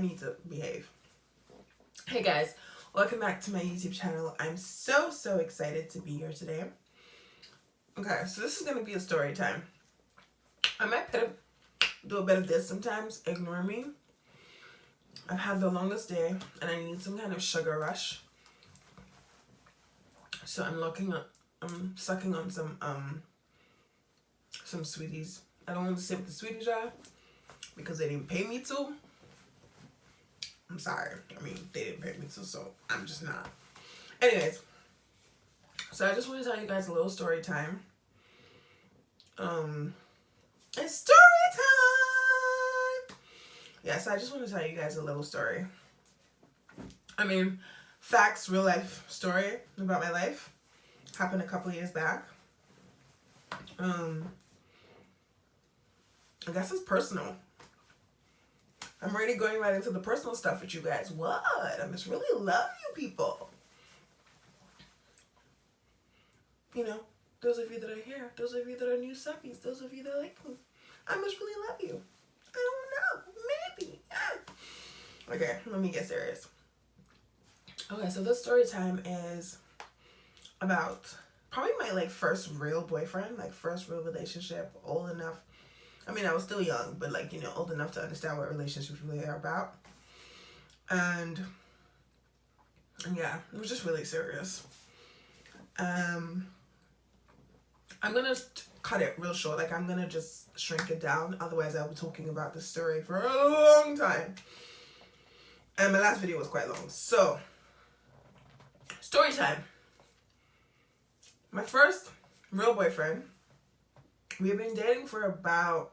need to behave. Hey guys, welcome back to my YouTube channel. I'm so excited to be here today. Okay, so this is going to be a story time. I might do a bit of this sometimes. Ignore me. I've had the longest day and I need some kind of sugar rush. So I'm sucking on some sweeties. I don't want to say what the sweeties are because they didn't pay me to. I'm sorry. I mean, they didn't pay me to, so I'm just not. Anyways, so I just want to tell you guys a little story time. It's story time! Yeah, so I just want to tell you guys a little story. I mean, facts, real life story about my life. Happened a couple years back. I guess it's personal. I'm already going right into the personal stuff with you guys. What? I just really love you people. You know, those of you that are here, those of you that are new subbies, those of you that like me, I must really love you. I don't know. Maybe. Okay, let me get serious. Okay, so this story time is about probably my first real boyfriend, first real relationship, old enough. I mean, I was still young, but old enough to understand what relationships really are about. And yeah, it was just really serious. I'm gonna cut it real short. I'm gonna just shrink it down. Otherwise, I'll be talking about this story for a long time. And my last video was quite long. So, story time. My first real boyfriend, we had been dating for about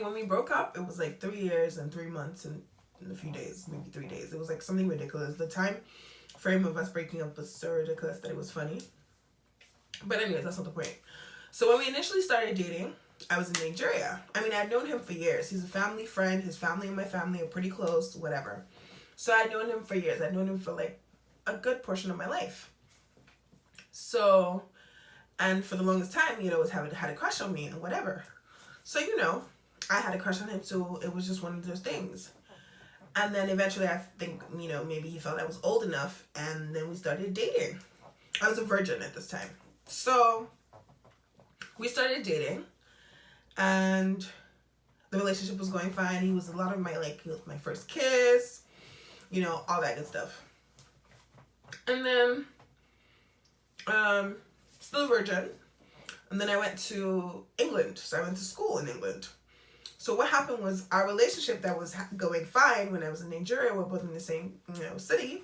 when we broke up, it was 3 years and 3 months and a few days, maybe 3 days. It was something ridiculous. The time frame of us breaking up was so ridiculous that it was funny. But anyways, that's not the point. So when we initially started dating, I was in Nigeria. I mean, I'd known him for years. He's a family friend. His family and my family are pretty close, whatever. So I'd known him for years. I'd known him for a good portion of my life. So, and for the longest time, he always had a crush on me and whatever. So, I had a crush on him too. It was just one of those things. And then eventually I think, maybe he felt I was old enough and then we started dating. I was a virgin at this time. So we started dating and the relationship was going fine. He was he was my first kiss, all that good stuff. And then, still virgin. And then I went to England. So I went to school in England. So what happened was our relationship that was going fine when I was in Nigeria, we're both in the same, city.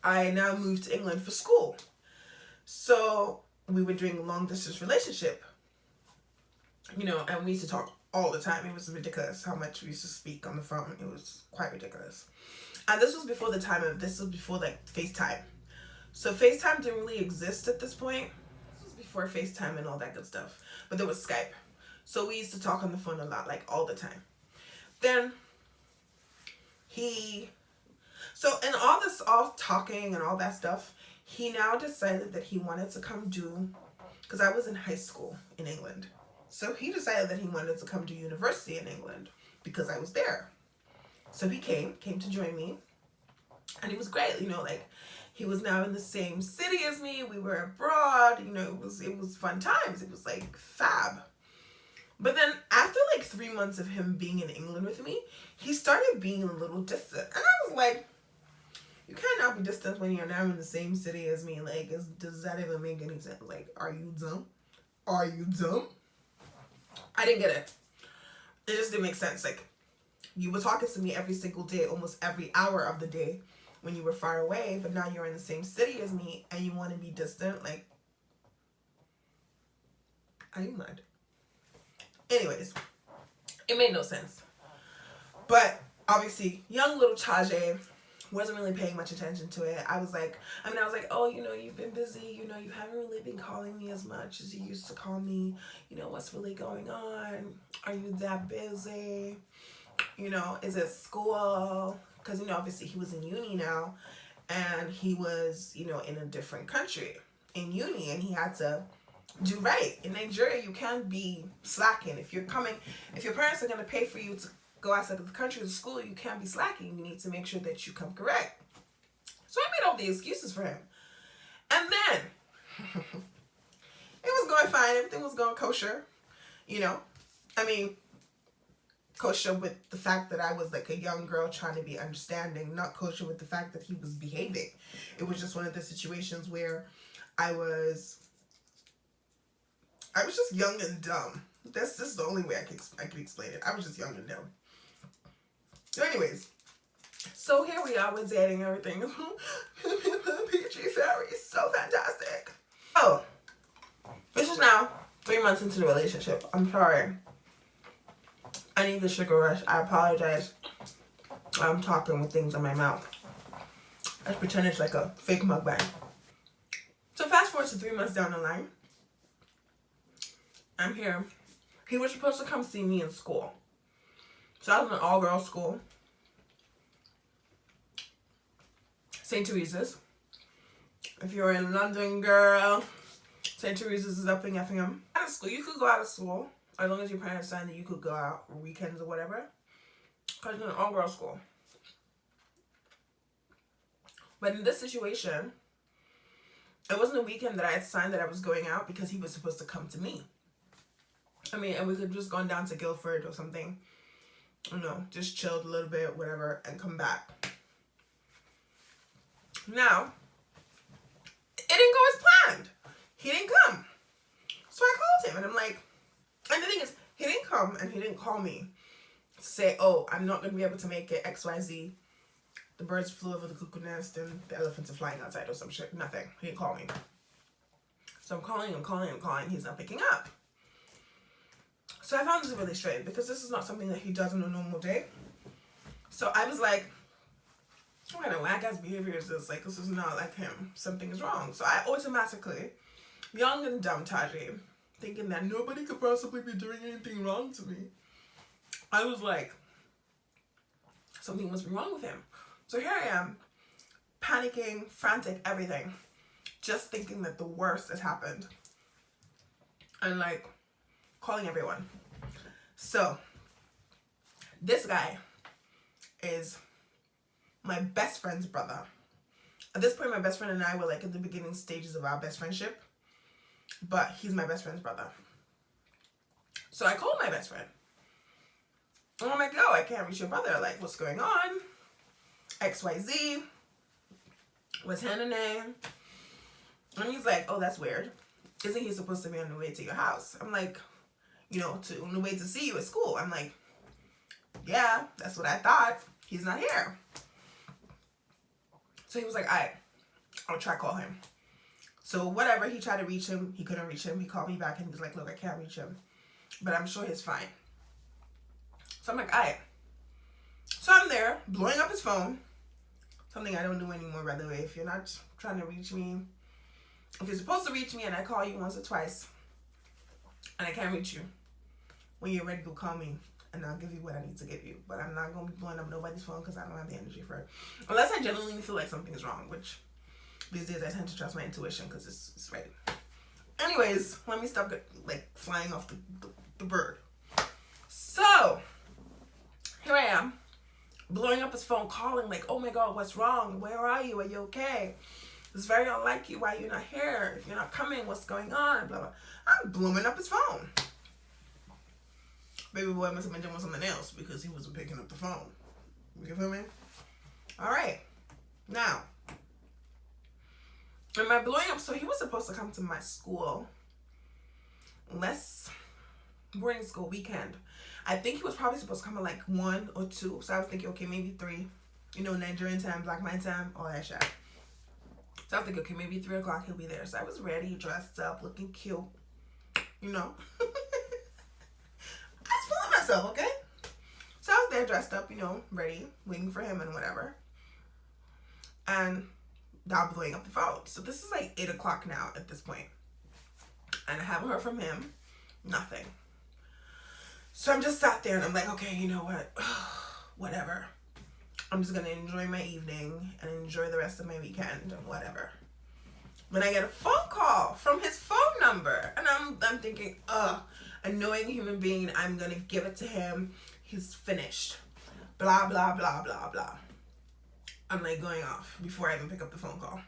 I now moved to England for school. So we were doing a long distance relationship, and we used to talk all the time. It was ridiculous how much we used to speak on the phone. It was quite ridiculous. And this was before FaceTime. So FaceTime didn't really exist at this point. This was before FaceTime and all that good stuff. But there was Skype. So we used to talk on the phone a lot, all the time. Then in all talking and all that stuff, he now decided that he wanted to come because I was in high school in England. So he decided that he wanted to come to university in England because I was there. So he came to join me, and it was great, he was now in the same city as me. We were abroad, it was fun times. It was fab. But then after 3 months of him being in England with me, he started being a little distant. And I was like, you cannot be distant when you're now in the same city as me. Does that even make any sense? Are you dumb? Are you dumb? I didn't get it. It just didn't make sense. You were talking to me every single day, almost every hour of the day when you were far away, but now you're in the same city as me and you want to be distant. Are you mad? Anyways, it made no sense. But obviously, young little Taje wasn't really paying much attention to it. I was like, oh, you've been busy. You haven't really been calling me as much as you used to call me. What's really going on? Are you that busy? Is it school? Because, obviously he was in uni now and he was, in a different country in uni and he had to do right. In Nigeria, you can't be slacking. If your parents are going to pay for you to go outside of the country to school, you can't be slacking. You need to make sure that you come correct. So I made all the excuses for him. And then, it was going fine. Everything was going kosher. I mean, kosher with the fact that I was like a young girl trying to be understanding, not kosher with the fact that he was behaving. It was just one of the situations where I was just young and dumb. That's just the only way I can explain it. I was just young and dumb. So anyways, so here we are, we're dating everything. PG Fairy is so fantastic. Oh, this is now 3 months into the relationship. I'm sorry. I need the sugar rush. I apologize. I'm talking with things in my mouth. I pretend it's like a fake mukbang. So fast forward to 3 months down the line. I'm here. He was supposed to come see me in school. So I was in an all-girls school. St. Teresa's. If you're in London, girl, St. Teresa's is up in Effingham. Out of school, you could go out of school as long as your parents signed that you could go out on weekends or whatever. Because you're in an all-girls school. But in this situation, it wasn't a weekend that I had signed that I was going out because he was supposed to come to me. I mean, and we could have just gone down to Guildford or something. Just chilled a little bit, whatever, and come back. Now, it didn't go as planned. He didn't come. So I called him and I'm like, and the thing is, he didn't come and he didn't call me to say, oh, I'm not going to be able to make it, XYZ. The birds flew over the cuckoo nest and the elephants are flying outside or some shit. Nothing. He didn't call me. So I'm calling. He's not picking up. So I found this really strange because this is not something that he does on a normal day. So I was like, what kind of whack-ass behavior is this? Like, this is not like him. Something is wrong. So I automatically, young and dumb Taje, thinking that nobody could possibly be doing anything wrong to me, I was like, something must be wrong with him. So here I am, panicking, frantic, everything, just thinking that the worst has happened. And like, calling everyone. So, this guy is my best friend's brother. At this point, my best friend and I were like in the beginning stages of our best friendship. But he's my best friend's brother. So I called my best friend. And I'm like, yo, I can't reach your brother. Like, what's going on? XYZ. What's his name? And he's like, oh, that's weird. Isn't he supposed to be on the way to your house? I'm like, on the way to see you at school. I'm like, yeah, that's what I thought. He's not here. So he was like, all right, I'll try to call him. So whatever, he tried to reach him. He couldn't reach him. He called me back and he was like, look, I can't reach him. But I'm sure he's fine. So I'm like, all right. So I'm there, blowing up his phone. Something I don't do anymore, by the way. If you're not trying to reach me, if you're supposed to reach me and I call you once or twice and I can't reach you, when you're ready to call me and I'll give you what I need to give you. But I'm not going to be blowing up nobody's phone because I don't have the energy for it. Unless I genuinely feel like something is wrong, which these days I tend to trust my intuition because it's right. Anyways, let me stop flying off the bird. So, here I am, blowing up his phone, calling like, oh my God, what's wrong? Where are you? Are you okay? It's very unlike you. Why you're not here? If you're not coming, what's going on? Blah, blah. I'm blowing up his phone. Baby boy must have been doing something else because he wasn't picking up the phone. You feel me? All right. Now, am I blowing up? So he was supposed to come to my school boarding school weekend. I think he was probably supposed to come at like 1 or 2. So I was thinking, okay, maybe 3. Nigerian time, black man time, all that shit. So I was thinking, okay, maybe 3 o'clock he'll be there. So I was ready, dressed up, looking cute. I was feeling myself, okay? So I was there dressed up, ready, waiting for him and whatever. And now blowing up the phone. So this is like 8 o'clock now at this point. And I haven't heard from him. Nothing. So I'm just sat there and I'm like, okay, you know what? Whatever. I'm just going to enjoy my evening and enjoy the rest of my weekend and whatever. When I get a phone call from his phone number and thinking, annoying human being, I'm gonna give it to him. He's finished. Blah, blah, blah, blah, blah. I'm like going off before I even pick up the phone call.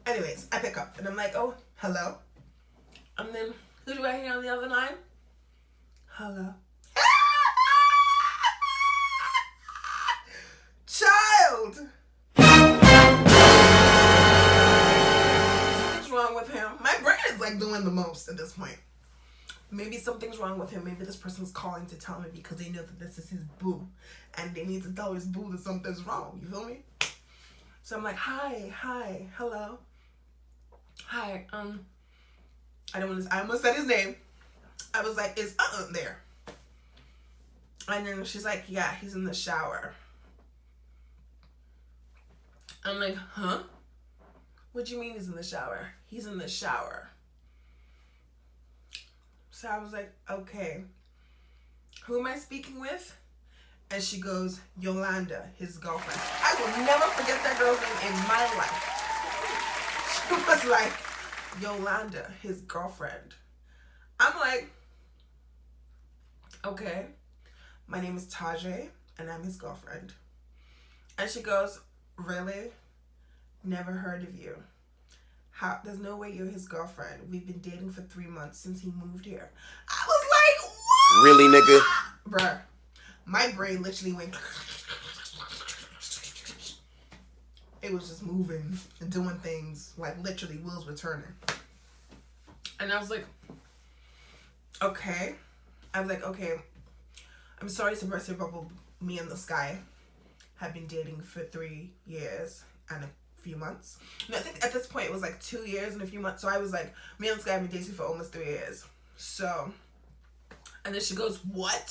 Anyways, I pick up and I'm like, oh, hello. And then who do I hear on the other line? Hello. Child! Something's wrong with him. My brain is like doing the most at this point. Maybe something's wrong with him. Maybe this person's calling to tell me because they know that this is his boo. And they need to tell his boo that something's wrong. You feel me? So I'm like, hi, hello. Hi, I almost said his name. I was like, is there? And then she's like, yeah, he's in the shower. I'm like, huh? What do you mean he's in the shower? He's in the shower. So I was like, okay. Who am I speaking with? And she goes, Yolanda, his girlfriend. I will never forget that girl's name in my life. She was like, Yolanda, his girlfriend. I'm like, okay. My name is Taje, and I'm his girlfriend. And she goes, really? Never heard of you. How? There's no way you're his girlfriend. We've been dating for 3 months since he moved here. I was like, what? Really, nigga? Bruh, my brain literally went. It was just moving and doing things like literally wheels were turning. And I was like, okay. I was like, okay. I'm sorry to burst your bubble. Me and this guy have been dating for 3 years and a few months. No, I think at this point it was like 2 years and a few months. So I was like, me and this guy have been dating for almost 3 years. So, and then she goes, what?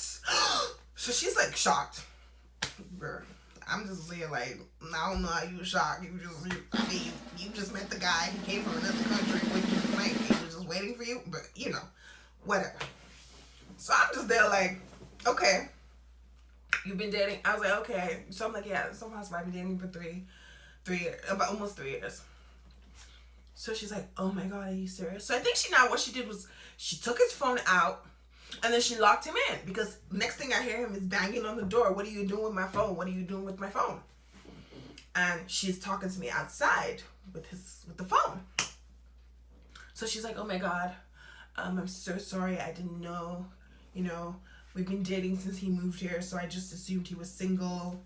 So she's like shocked. Bruh, I'm just saying, like, I don't know how you were shocked. You just met the guy. He came from another country with you. Like, he was just waiting for you. But, you know, whatever. So I'm just there like, okay. You've been dating? I was like, okay. So I'm like, yeah, it's so possible. I've been dating for about almost 3 years. So she's like, oh my God, are you serious? So I think what she did was she took his phone out and then she locked him in because next thing I hear him is banging on the door. What are you doing with my phone? What are you doing with my phone? And she's talking to me outside with the phone. So she's like, oh my God, I'm so sorry. I didn't know, we've been dating since he moved here. So I just assumed he was single.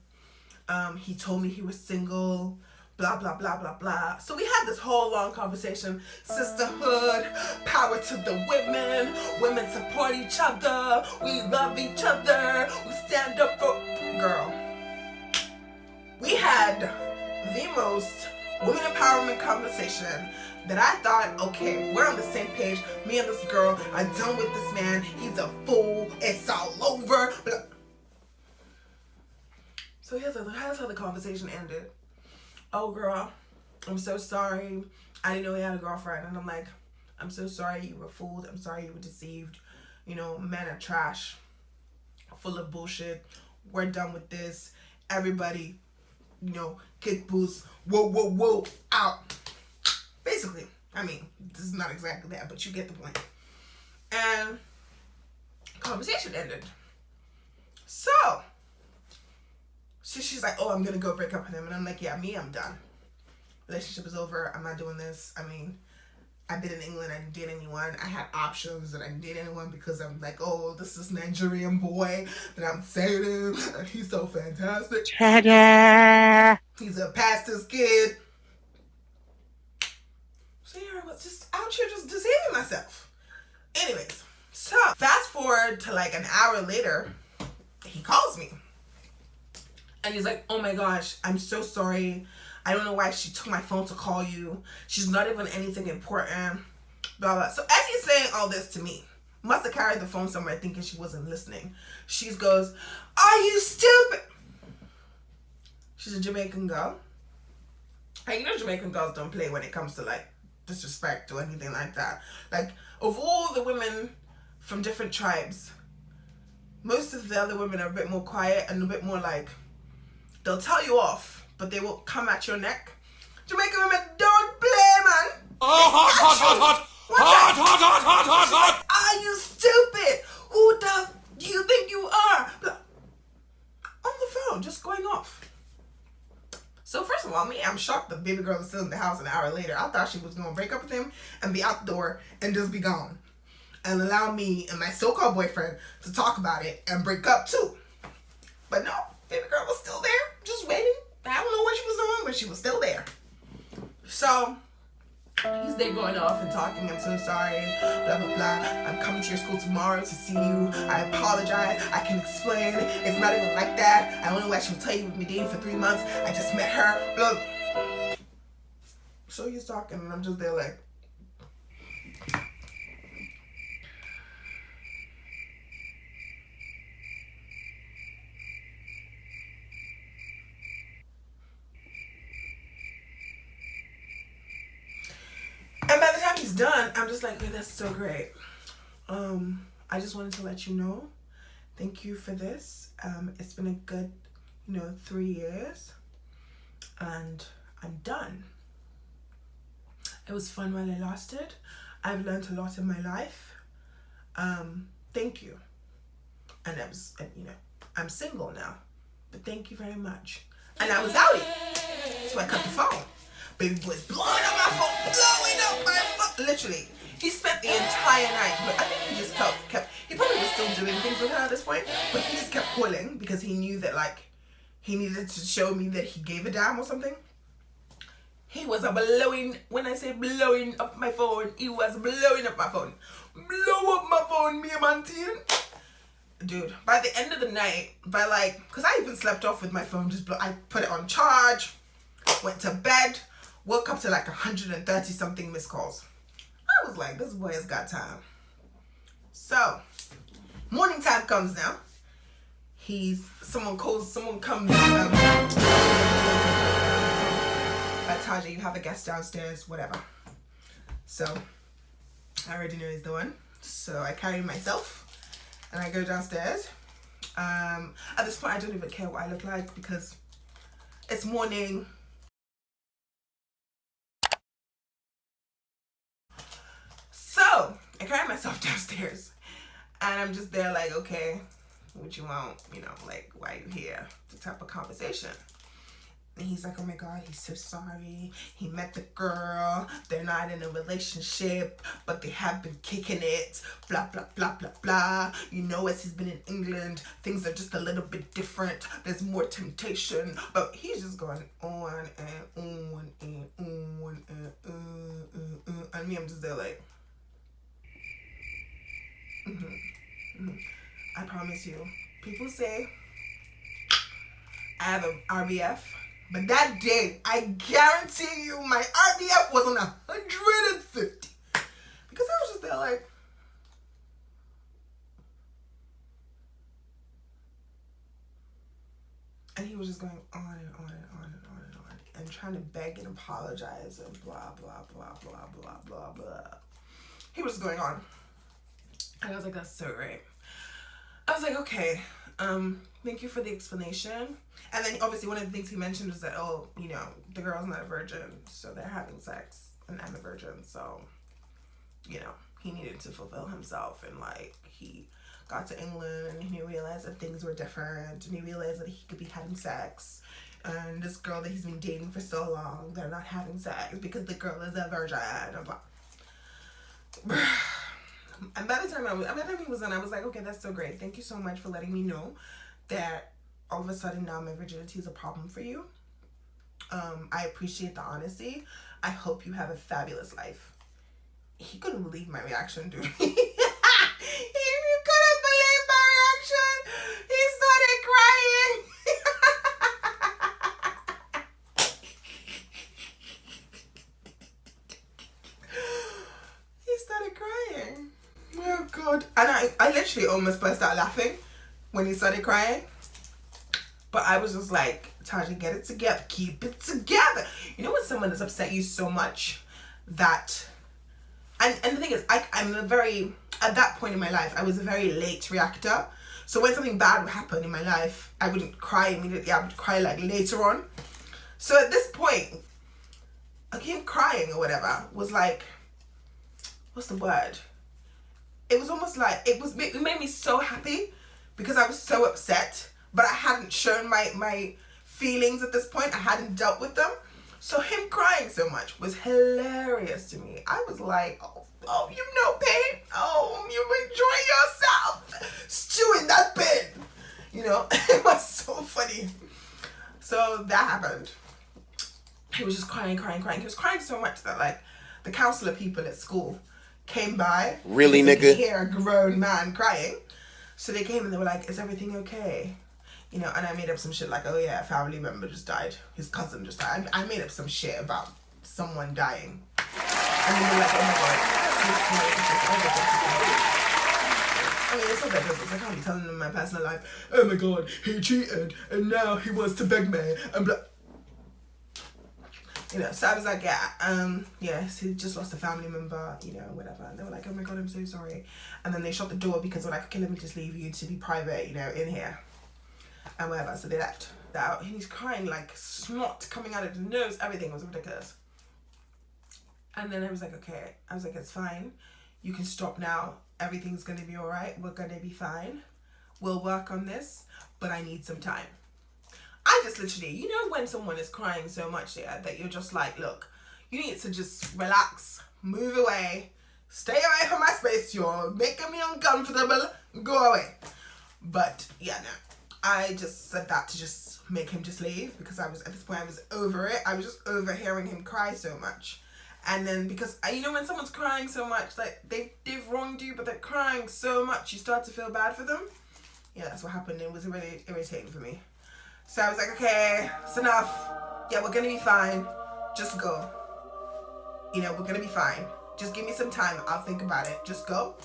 He told me he was single, blah, blah, blah, blah, blah. So we had this whole long conversation. Sisterhood, power to the women. Women support each other. We love each other. We stand up for... Girl. We had the most women empowerment conversation that I thought, okay, we're on the same page. Me and this girl are done with this man. He's a fool. It's all over. So here's how the conversation ended. Oh, girl, I'm so sorry. I didn't know he had a girlfriend. And I'm like, I'm so sorry you were fooled. I'm sorry you were deceived. Men are trash. Full of bullshit. We're done with this. Everybody, kick boots. Whoa, whoa, whoa, out. Basically, this is not exactly that, but you get the point. And conversation ended. So she's like, oh, I'm going to go break up with him. And I'm like, yeah, I'm done. Relationship is over. I'm not doing this. I've been in England. I didn't date anyone. I had options and I didn't date anyone because I'm like, oh, this is Nigerian boy that I'm dating. He's so fantastic. Taje! He's a pastor's kid. So yeah, I was just out here just deceiving myself. Anyways, so fast forward to like an hour later, he calls me. And he's like, oh my gosh, I'm so sorry. I don't know why she took my phone to call you. She's not even anything important. Blah, blah. So as he's saying all this to me, must have carried the phone somewhere thinking she wasn't listening. She goes, are you stupid? She's a Jamaican girl. And Jamaican girls don't play when it comes to like disrespect or anything like that. Like, of all the women from different tribes, most of the other women are a bit more quiet and a bit more like, they'll tell you off, but they will come at your neck. Jamaican women don't play, man. Oh, hot. Are you stupid? Who the you think you are? On the phone, just going off. So first of all, I'm shocked the baby girl is still in the house an hour later. I thought she was going to break up with him and be out the door and just be gone. And allow me and my so-called boyfriend to talk about it and break up too. But no, baby girl was still there, just waiting. I don't know what she was doing, but she was still there. So he's there going off and talking, I'm so sorry, blah, blah, blah. I'm coming to your school tomorrow to see you. I apologize. I can explain. It's not even like that. I don't know why she would tell you we've been dating for 3 months. I just met her. Blah. So he's talking and I'm just there like, and by the time he's done, I'm just like, hey, that's so great. I just wanted to let you know, thank you for this. It's been a good, 3 years, and I'm done. It was fun while it lasted. I've learned a lot in my life. Thank you. And I'm single now, but thank you very much. And I was outie, so I cut the phone. Baby boy's blowing up my phone, literally. He spent the entire night, but I think he just he probably was still doing things with her at this point, but he just kept calling because he knew that he needed to show me that he gave a damn or something. He was when I say blowing up my phone, he was blowing up my phone. Blow up my phone, me and Mantin. Dude, by the end of the night, because I even slept off with my phone, I put it on charge, went to bed, woke up to 130 something missed calls. I was like, this boy has got time. So, morning time comes now. Someone comes, Taje, you have a guest downstairs, whatever. So, I already know he's the one. So, I carry myself, and I go downstairs. At this point, I don't even care what I look like, because it's morning. So, I carry myself downstairs, and I'm just there okay, what you want, why are you here, the type of conversation. And he's like, oh my God, he's so sorry. He met the girl. They're not in a relationship, but they have been kicking it. Blah, blah, blah, blah, blah. As he's been in England, things are just a little bit different. There's more temptation. But he's just going on and on and on and and me, I'm just there like, I promise you. People say I have an RBF. But that day, I guarantee you, my RBF was on 150. Because I was just there like, and he was just going on and on and on and on and on, and trying to beg and apologize and blah, blah, blah, blah, blah, blah, blah. He was going on. And I was like, that's so right. I was like, okay, thank you for the explanation. And then obviously one of the things he mentioned was that, the girl's not a virgin, so they're having sex, and I'm a virgin, so, he needed to fulfill himself, and he got to England, and he realized that things were different, and he realized that he could be having sex, and this girl that he's been dating for so long, they're not having sex because the girl is a virgin, and blah. And by the time he was done, I was like, okay, that's so great. Thank you so much for letting me know that all of a sudden now my virginity is a problem for you. I appreciate the honesty. I hope you have a fabulous life. He couldn't believe my reaction, dude. He couldn't believe my reaction. He started crying. He started crying. Oh God. And I literally almost burst out laughing when he started crying. But I was just like, Taje, get it together. Keep it together. You know when someone has upset you so much that... And the thing is, at that point in my life, I was a very late reactor. So when something bad would happen in my life, I wouldn't cry immediately. I would cry later on. So at this point, him crying or whatever was like, what's the word? It was almost like, it made me so happy because I was so upset, but I hadn't shown my feelings at this point. I hadn't dealt with them. So him crying so much was hilarious to me. I was like, oh, you know pain? Oh, you enjoy yourself. Stew in that pain. You know, it was so funny. So that happened. He was just crying. He was crying so much that like the counselor people at school came by. Really, nigga? They could nigga? hear a grown man crying. So they came and they were like, is everything okay? You know, and I made up some shit like, oh yeah, a family member just died. His cousin just died. I made up some shit about someone dying. And they were like, oh my god. I mean, it's not that business. I can't be telling them my personal life. Oh my god, he cheated and now he wants to beg me and blah. You know, so I was like, yes, he just lost a family member, you know, whatever. And they were like, oh my god, I'm so sorry. And then they shut the door because they were like, okay, let me just leave you to be private, you know, in here. And whatever, so they left. Out, and he's crying like snot coming out of his nose. Everything was ridiculous. And then I was like, okay. I was like, it's fine. You can stop now. Everything's going to be all right. We're going to be fine. We'll work on this, but I need some time. I just literally, you know, when someone is crying so much that you're just like, look, you need to just relax, move away, stay away from my space. You're making me uncomfortable. Go away. But yeah, no. I just said that to just make him just leave because I was, at this point, I was over it. I was just over hearing him cry so much. And then because, you know, when someone's crying so much, like they've wronged you, but they're crying so much, you start to feel bad for them. Yeah, that's what happened. It was really irritating for me. So I was like, okay, it's enough. Yeah, we're going to be fine. Just go. You know, we're going to be fine. Just give me some time. I'll think about it. Just go.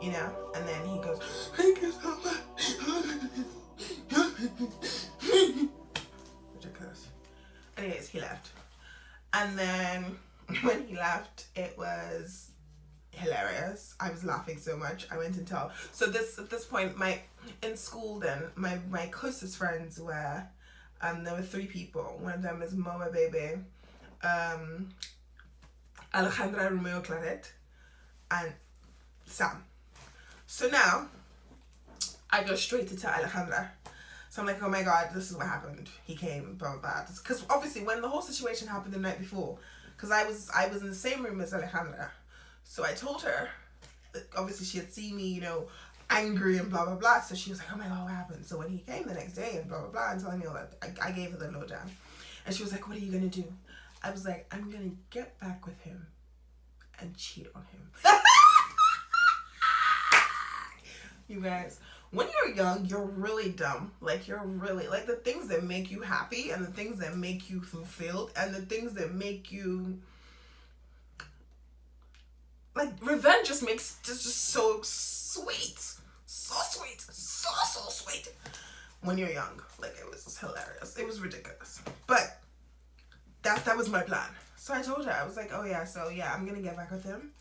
You know? And then he goes, thank you so much. Ridiculous. Anyways, he left. And then when he left, it was hilarious. I was laughing so much. I went and told. So at this point, in school then, my closest friends were, there were 3 people. One of them is Moa Bebe, Alejandra Romeo Claret, and Sam. So now, I go straight to tell Alejandra. So I'm like, oh my god, this is what happened. He came, blah, blah, blah. Because obviously when the whole situation happened the night before, because I was in the same room as Alejandra. So I told her, obviously she had seen me, you know, angry and blah, blah, blah. So she was like, oh my god, what happened? So when he came the next day and blah, blah, blah, and telling me all that, I gave her the lowdown. And she was like, what are you going to do? I was like, I'm going to get back with him and cheat on him. You guys, when you're young, you're really dumb. Like, you're really, like, the things that make you happy and the things that make you fulfilled and the things that make you, like, revenge just makes just so sweet. So sweet. So sweet. When you're young. Like, it was just hilarious. It was ridiculous. But that was my plan. So I told her, I was like, oh yeah, so yeah, I'm going to get back with him.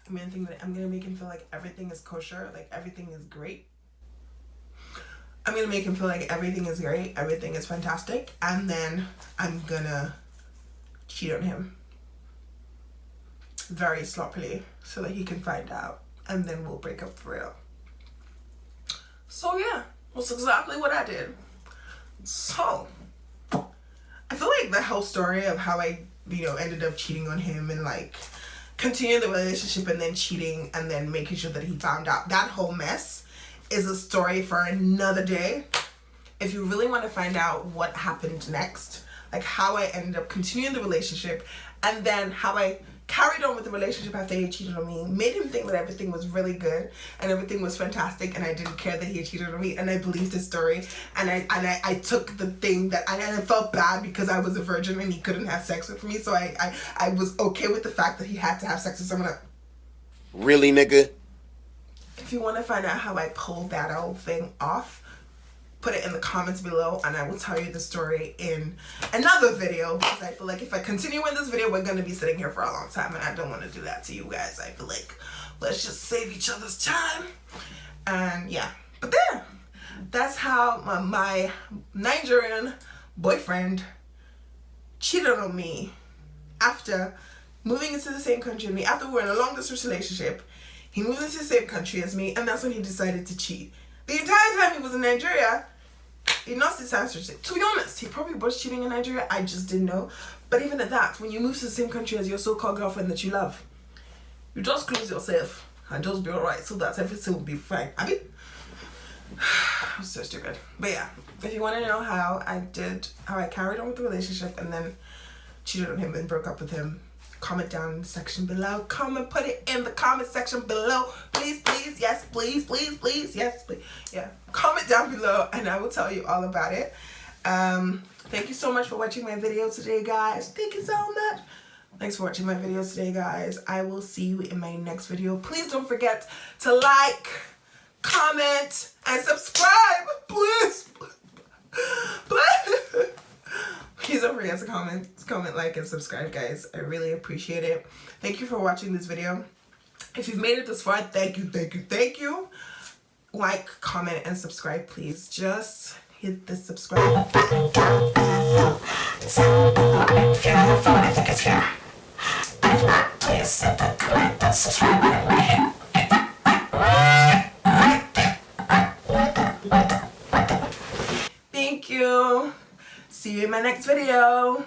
I'm gonna make him feel like everything is kosher, like everything is great. I'm gonna make him feel like everything is great, everything is fantastic, and then I'm gonna cheat on him very sloppily so that he can find out, and then we'll break up for real. So yeah, that's exactly what I did. So I feel like the whole story of how I, you know, ended up cheating on him and like continuing the relationship and then cheating and then making sure that he found out, that whole mess is a story for another day. If you really want to find out what happened next, like how I ended up continuing the relationship and then how I carried on with the relationship after he cheated on me, made him think that everything was really good and everything was fantastic and I didn't care that he had cheated on me, and I believed his story, and I took the thing that I felt bad because I was a virgin and he couldn't have sex with me, so I was okay with the fact that he had to have sex with someone else. Really, nigga? If you want to find out how I pulled that whole thing off, put it in the comments below and I will tell you the story in another video, because I feel like if I continue in this video, we're going to be sitting here for a long time and I don't want to do that to you guys. I feel like let's just save each other's time. And yeah, but there, that's how my Nigerian boyfriend cheated on me after moving into the same country as me after we were in a long distance relationship. He moved into the same country as me, and that's when he decided to cheat. The entire time he was in Nigeria, he lost his answer. To be honest, he probably was cheating in Nigeria. I just didn't know. But even at that, when you move to the same country as your so-called girlfriend that you love, you just close yourself and just be alright so that everything will be fine. I mean, I'm so stupid. But yeah, if you want to know how I carried on with the relationship and then cheated on him and broke up with him, comment down in the section below. Put it in the comment section below. Please, please, yes, please, please, please, yes, please. Yeah, comment down below and I will tell you all about it. Thank you so much for watching my video today, guys. Thank you so much. Thanks for watching my video today, guys. I will see you in my next video. Please don't forget to like, comment, and subscribe. Please. Please. Please don't forget to comment, like, and subscribe, guys. I really appreciate it. Thank you for watching this video. If you've made it this far, thank you, thank you, thank you. Like, comment, and subscribe, please. Just hit the subscribe button down below. If you're on your phone, I think it's here. If not, please hit the comment and subscribe button right here. Thank you. See you in my next video.